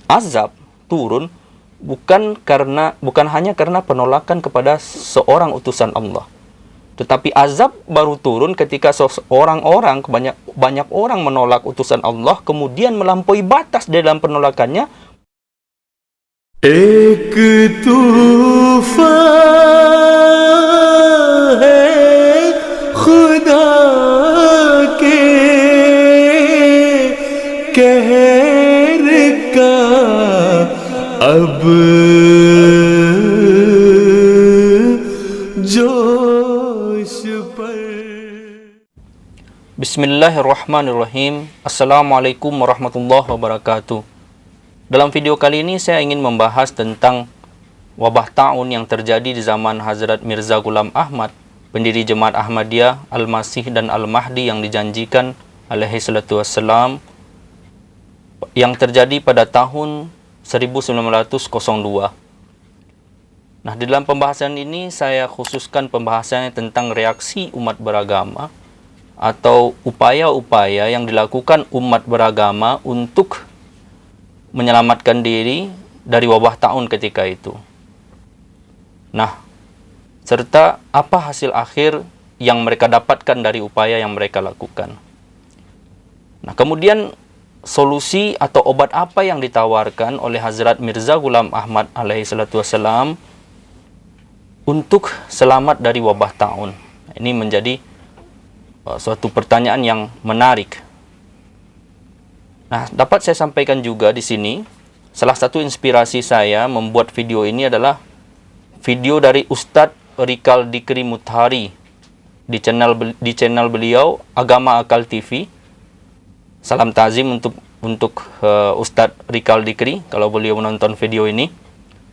azab turun bukan hanya karena penolakan kepada seorang utusan Allah, tetapi azab baru turun ketika banyak orang menolak utusan Allah, kemudian melampaui batas dalam penolakannya. एक तूफान है खुदा के कहर का अब जोश पर. Bismillahirrahmanirrahim. Assalamualaikum warahmatullahi wabarakatuh. Dalam video kali ini saya ingin membahas tentang wabah ta'un yang terjadi di zaman Hazrat Mirza Ghulam Ahmad, pendiri Jemaat Ahmadiyah, Al-Masih dan Al-Mahdi yang dijanjikan alaihi salatu wassalam, yang terjadi pada tahun 1902. Nah, di dalam pembahasan ini saya khususkan pembahasannya tentang reaksi umat beragama atau upaya-upaya yang dilakukan umat beragama untuk menyelamatkan diri dari wabah ta'un ketika itu. Nah, serta apa hasil akhir yang mereka dapatkan dari upaya yang mereka lakukan. Nah, kemudian solusi atau obat apa yang ditawarkan oleh Hazrat Mirza Ghulam Ahmad alaihi salatu wassalam untuk selamat dari wabah ta'un. Ini menjadi suatu pertanyaan yang menarik. Nah, dapat saya sampaikan juga di sini, salah satu inspirasi saya membuat video ini adalah video dari Ustadz Rikal Dikri Mutahari di channel beliau Agama Akal TV. Salam ta'zim untuk Ustadz Rikal Dikri kalau beliau menonton video ini.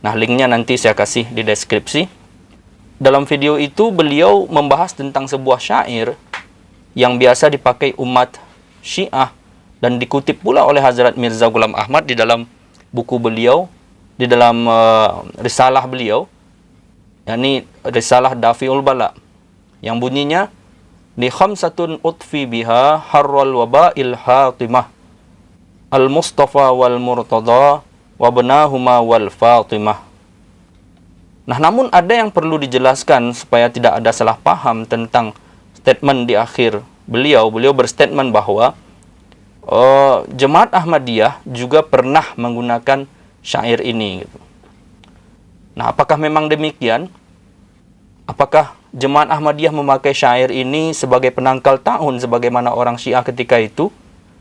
Nah, linknya nanti saya kasih di deskripsi. Dalam video itu beliau membahas tentang sebuah syair yang biasa dipakai umat Syiah dan dikutip pula oleh Hazrat Mirza Ghulam Ahmad di dalam buku beliau, di dalam risalah beliau, yakni risalah Dafi'ul Bala, yang bunyinya, li khamsatun utfi biha harral waba'il hatimah al-Mustafa wal Murtada wa benahuma wal Fatimah. Nah, namun ada yang perlu dijelaskan supaya tidak ada salah paham tentang statement di akhir beliau. Beliau berstatement bahwa Jemaat Ahmadiyah juga pernah menggunakan syair ini gitu. Nah, apakah memang demikian? Apakah Jemaat Ahmadiyah memakai syair ini sebagai penangkal ta'un sebagaimana orang Syiah ketika itu?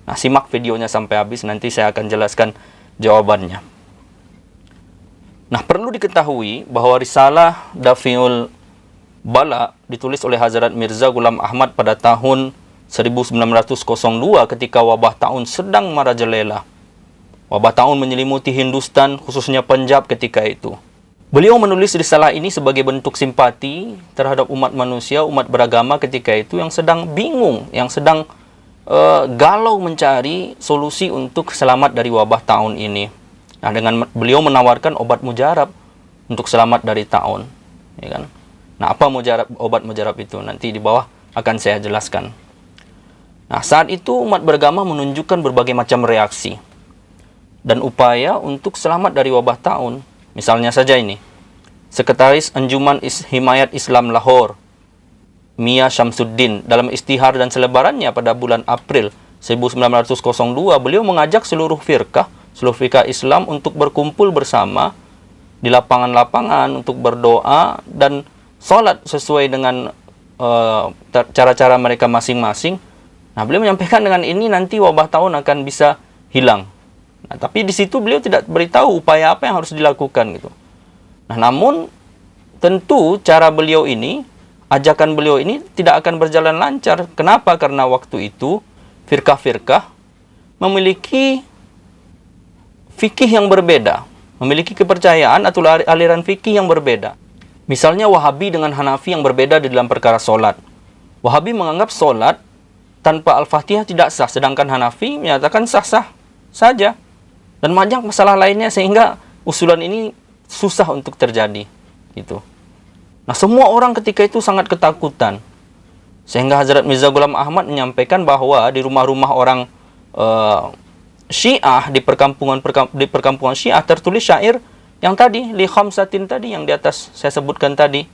Nah, simak videonya sampai habis, nanti saya akan jelaskan jawabannya. Nah, perlu diketahui bahwa risalah Dafi'ul Bala ditulis oleh Hazrat Mirza Ghulam Ahmad pada tahun 1902 ketika wabah ta'un sedang merajalela. Wabah ta'un menyelimuti Hindustan, khususnya Punjab ketika itu. Beliau menulis risalah ini sebagai bentuk simpati terhadap umat manusia, umat beragama ketika itu yang sedang bingung, yang sedang galau mencari solusi untuk selamat dari wabah ta'un ini. Nah, dengan beliau menawarkan obat mujarab untuk selamat dari ta'un, ya kan? Nah, apa obat mujarab itu? Nanti di bawah akan saya jelaskan. Nah, saat itu umat beragama menunjukkan berbagai macam reaksi dan upaya untuk selamat dari wabah ta'un. Misalnya saja ini, Sekretaris Anjuman Himayat Islam Lahore, Mia Syamsuddin, dalam istihar dan selebarannya pada bulan April 1902, beliau mengajak seluruh firqah Islam untuk berkumpul bersama di lapangan-lapangan untuk berdoa dan sholat sesuai dengan cara-cara mereka masing-masing. Nah, beliau menyampaikan dengan ini nanti wabah ta'un akan bisa hilang. Nah, tapi di situ beliau tidak beritahu upaya apa yang harus dilakukan gitu. Nah, namun tentu cara beliau ini, ajakan beliau ini tidak akan berjalan lancar. Kenapa? Karena waktu itu firqah-firqah memiliki fikih yang berbeda, memiliki kepercayaan atau aliran fikih yang berbeda. Misalnya Wahabi dengan Hanafi yang berbeda di dalam perkara solat. Wahabi menganggap solat tanpa Al-Fatihah tidak sah, sedangkan Hanafi menyatakan sah-sah saja. Dan banyak masalah lainnya sehingga usulan ini susah untuk terjadi gitu. Nah, semua orang ketika itu sangat ketakutan. Sehingga Hazrat Mirza Ghulam Ahmad menyampaikan bahwa di rumah-rumah orang Syiah di perkampungan Syiah tertulis syair yang tadi li khamsatin tadi yang di atas saya sebutkan tadi.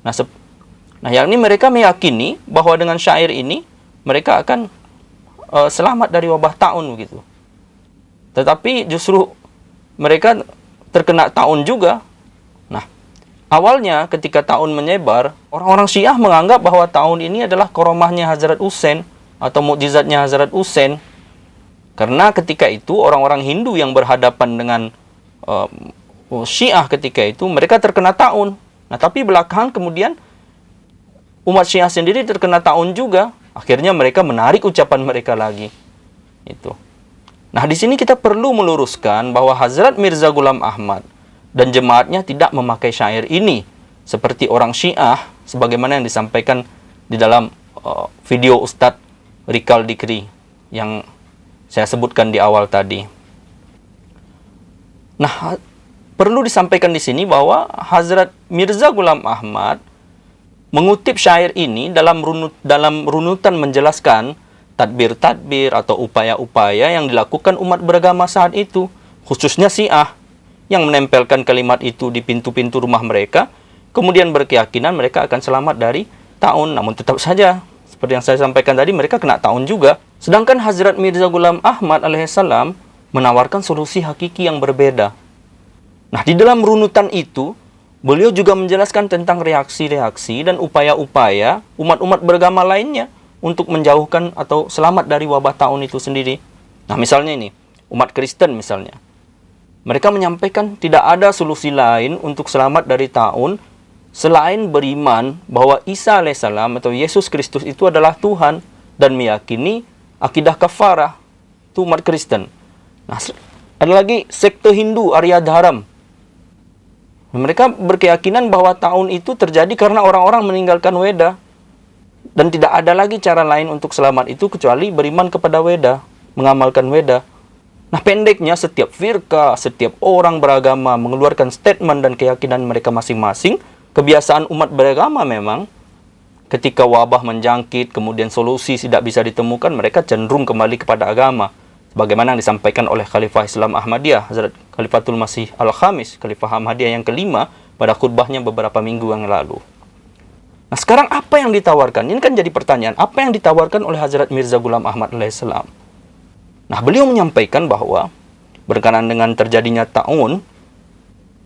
Nah, yang ini mereka meyakini bahwa dengan syair ini mereka akan selamat dari wabah taun begitu. Tetapi justru mereka terkena taun juga. Nah, awalnya ketika taun menyebar, orang-orang Syiah menganggap bahwa taun ini adalah karomahnya Hazrat Husain atau mukjizatnya Hazrat Husain. Karena ketika itu orang-orang Hindu yang berhadapan dengan Syiah ketika itu mereka terkena taun. Nah, tapi belakangan kemudian umat Syiah sendiri terkena taun juga. Akhirnya mereka menarik ucapan mereka lagi. Itu. Nah, di sini kita perlu meluruskan bahwa Hazrat Mirza Ghulam Ahmad dan jemaatnya tidak memakai syair ini seperti orang Syiah sebagaimana yang disampaikan di dalam video Ustadz Rikal Dikri yang saya sebutkan di awal tadi. Nah, perlu disampaikan di sini bahwa Hazrat Mirza Ghulam Ahmad mengutip syair ini dalam runutan menjelaskan tadbir-tadbir atau upaya-upaya yang dilakukan umat beragama saat itu, khususnya Syiah, yang menempelkan kalimat itu di pintu-pintu rumah mereka, kemudian berkeyakinan mereka akan selamat dari taun. Namun tetap saja, seperti yang saya sampaikan tadi, mereka kena taun juga. Sedangkan Hazrat Mirza Ghulam Ahmad alaihissalam menawarkan solusi hakiki yang berbeda. Nah, di dalam runutan itu, beliau juga menjelaskan tentang reaksi-reaksi dan upaya-upaya umat-umat beragama lainnya untuk menjauhkan atau selamat dari wabah taun itu sendiri. Nah, misalnya ini, umat Kristen misalnya. Mereka menyampaikan tidak ada solusi lain untuk selamat dari taun selain beriman bahwa Isa alaihissalam atau Yesus Kristus itu adalah Tuhan dan meyakini akidah kafarah. Itu umat Kristen. Nah, ada lagi sekte Hindu Arya Dharam. Mereka berkeyakinan bahwa taun itu terjadi karena orang-orang meninggalkan Weda. Dan tidak ada lagi cara lain untuk selamat itu kecuali beriman kepada Weda, mengamalkan Weda. Nah, pendeknya setiap firqah, setiap orang beragama mengeluarkan statement dan keyakinan mereka masing-masing. Kebiasaan umat beragama memang ketika wabah menjangkit, kemudian solusi tidak bisa ditemukan, mereka cenderung kembali kepada agama. Sebagaimana yang disampaikan oleh Khalifah Islam Ahmadiyah, Hazrat Khalifatul Masih Al-Khamis, Khalifah Ahmadiyah yang kelima, pada khutbahnya beberapa minggu yang lalu. Nah, sekarang apa yang ditawarkan? Ini kan jadi pertanyaan, apa yang ditawarkan oleh Hazrat Mirza Ghulam Ahmad alaihissalam? Nah, beliau menyampaikan bahwa berkenaan dengan terjadinya taun,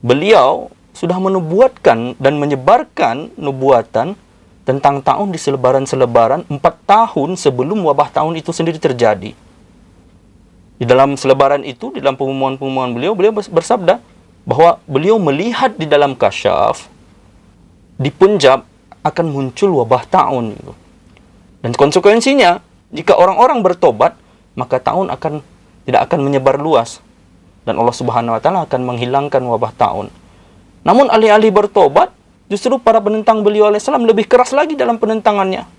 beliau sudah menubuatkan dan menyebarkan nubuatan tentang taun di selebaran-selebaran 4 tahun sebelum wabah taun itu sendiri terjadi. Di dalam selebaran itu, di dalam pengumuman-pengumuman beliau bersabda bahwa beliau melihat di dalam kasyaf di Punjab akan muncul wabah taun. Dan konsekuensinya, jika orang-orang bertobat, maka taun tidak akan menyebar luas. Dan Allah Subhanahu wa Ta'ala akan menghilangkan wabah taun. Namun alih-alih bertobat, justru para penentang beliau alaihissalam lebih keras lagi dalam penentangannya.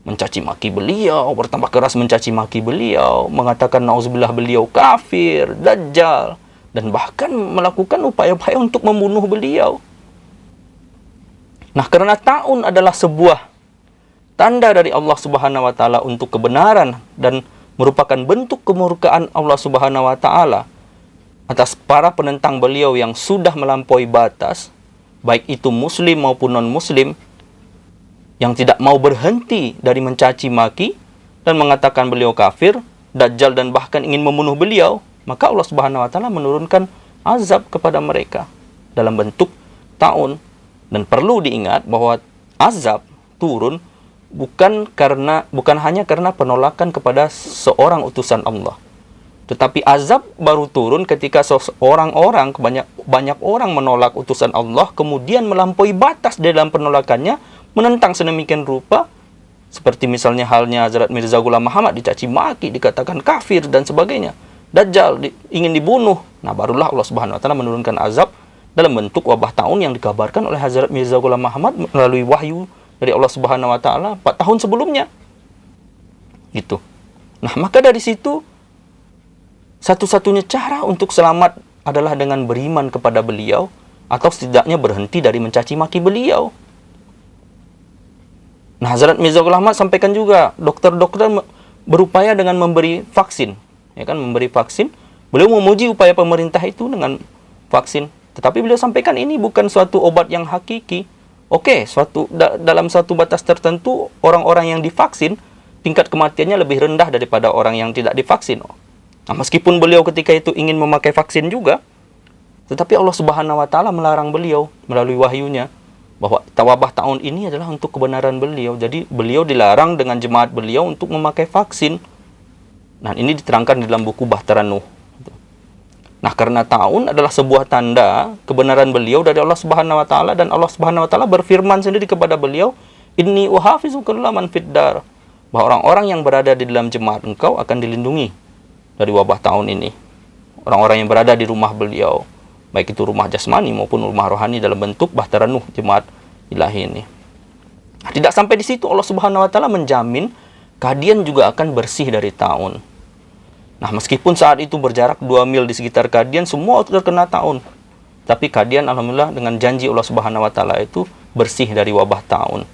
Mencaci maki beliau, bertambah keras mencaci maki beliau, mengatakan nauzubillah beliau kafir, dajjal, dan bahkan melakukan upaya-upaya untuk membunuh beliau. Nah, karena taun adalah sebuah tanda dari Allah Subhanahu wa Ta'ala untuk kebenaran dan merupakan bentuk kemurkaan Allah Subhanahu wa Ta'ala atas para penentang beliau yang sudah melampaui batas, baik itu muslim maupun non-muslim, yang tidak mau berhenti dari mencaci maki dan mengatakan beliau kafir, dajjal, dan bahkan ingin membunuh beliau, maka Allah Subhanahu wa Ta'ala menurunkan azab kepada mereka dalam bentuk taun. Dan perlu diingat bahwa azab turun bukan hanya karena penolakan kepada seorang utusan Allah, tetapi azab baru turun ketika banyak orang menolak utusan Allah, kemudian melampaui batas dalam penolakannya, menentang sedemikian rupa, seperti misalnya halnya Hazrat Mirza Ghulam Ahmad dicaci maki, dikatakan kafir dan sebagainya. Dajjal ingin dibunuh. Nah, barulah Allah Subhanahu wa Ta'ala menurunkan azab dalam bentuk wabah taun yang dikabarkan oleh Hazrat Mirza Ghulam Ahmad melalui wahyu dari Allah Subhanahu wa Ta'ala 4 tahun sebelumnya. Gitu. Nah, maka dari situ satu-satunya cara untuk selamat adalah dengan beriman kepada beliau, atau setidaknya berhenti dari mencaci maki beliau. Nah, Hazrat Mirza Ghulam Ahmad sampaikan juga, dokter-dokter berupaya dengan memberi vaksin ya kan, memberi vaksin. Beliau memuji upaya pemerintah itu dengan vaksin. Tetapi beliau sampaikan ini bukan suatu obat yang hakiki. Oke, dalam suatu batas tertentu orang-orang yang divaksin tingkat kematiannya lebih rendah daripada orang yang tidak divaksin. Nah, meskipun beliau ketika itu ingin memakai vaksin juga, tetapi Allah Subhanahu wa taala melarang beliau melalui wahyunya bahwa wabah tahun ini adalah untuk kebenaran beliau. Jadi beliau dilarang dengan jemaat beliau untuk memakai vaksin. Nah, ini diterangkan di dalam buku Bahtera Nuh. Nah, karena tahun adalah sebuah tanda kebenaran beliau dari Allah Subhanahu wa taala, dan Allah Subhanahu wa taala berfirman sendiri kepada beliau, "Inni uhafizuka man fid dar." Bahwa orang-orang yang berada di dalam jemaat engkau akan dilindungi dari wabah tahun ini. Orang-orang yang berada di rumah beliau, baik itu rumah jasmani maupun rumah rohani dalam bentuk Bahtera Nuh jemaat ilahi ini. Nah, tidak sampai di situ, Allah Subhanahu wa taala menjamin kalian juga akan bersih dari taun. Nah, meskipun saat itu berjarak 2 mil di sekitar kalian semua terkena taun, tapi kalian alhamdulillah dengan janji Allah Subhanahu wa taala itu bersih dari wabah taun.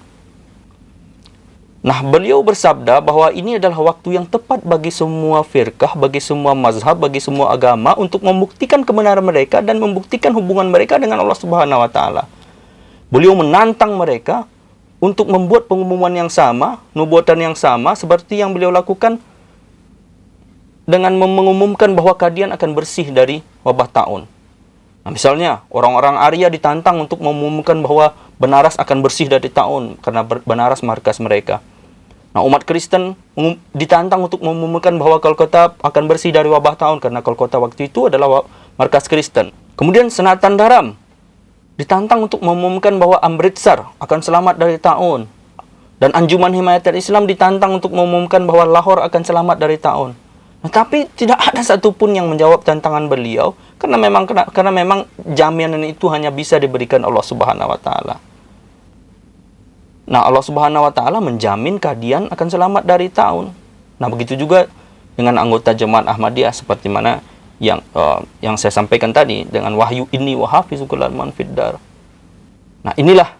Nah, beliau bersabda bahwa ini adalah waktu yang tepat bagi semua firqah, bagi semua mazhab, bagi semua agama untuk membuktikan kebenaran mereka dan membuktikan hubungan mereka dengan Allah Subhanahu wa taala. Beliau menantang mereka untuk membuat pengumuman yang sama, nubuatan yang sama seperti yang beliau lakukan dengan mengumumkan bahwa kalian akan bersih dari wabah taun. Nah, misalnya orang-orang Arya ditantang untuk mengumumkan bahwa Benaras akan bersih dari taun karena Benaras markas mereka. Nah, umat Kristen ditantang untuk mengumumkan bahwa Kolkata akan bersih dari wabah taun karena Kolkata waktu itu adalah markas Kristen. Kemudian Sanatan Dharam ditantang untuk mengumumkan bahwa Amritsar akan selamat dari taun. Dan Anjuman Himayat Islam ditantang untuk mengumumkan bahwa Lahore akan selamat dari taun. Nah, tapi tidak ada satupun yang menjawab tantangan beliau karena memang jaminan itu hanya bisa diberikan Allah Subhanahu wa taala. Nah, Allah Subhanahu wa taala menjamin kalian akan selamat dari taun. Nah, begitu juga dengan anggota jemaat Ahmadiyah seperti mana yang saya sampaikan tadi dengan wahyu ini wahafizukul man fid dar. Nah, inilah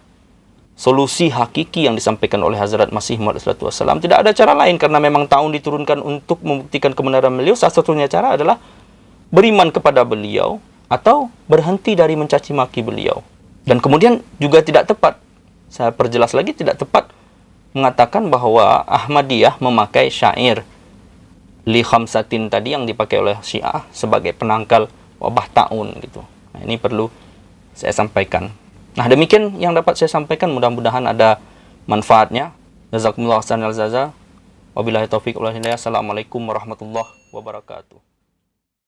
solusi hakiki yang disampaikan oleh Hazrat Masih Maud SAW. Tidak ada cara lain karena memang tahun diturunkan untuk membuktikan kebenaran beliau. Salah satunya cara adalah beriman kepada beliau atau berhenti dari mencaci maki beliau. Dan kemudian juga tidak tepat, saya perjelas lagi, tidak tepat mengatakan bahwa Ahmadiyah memakai syair li khamsatin tadi yang dipakai oleh Syiah sebagai penangkal wabah taun gitu. Nah, ini perlu saya sampaikan. Nah, demikian yang dapat saya sampaikan, mudah-mudahan ada manfaatnya. Jazakumullah khairan al-jazaa. Wabillahi taufiq wal hidayah. Assalamualaikum warahmatullahi wabarakatuh.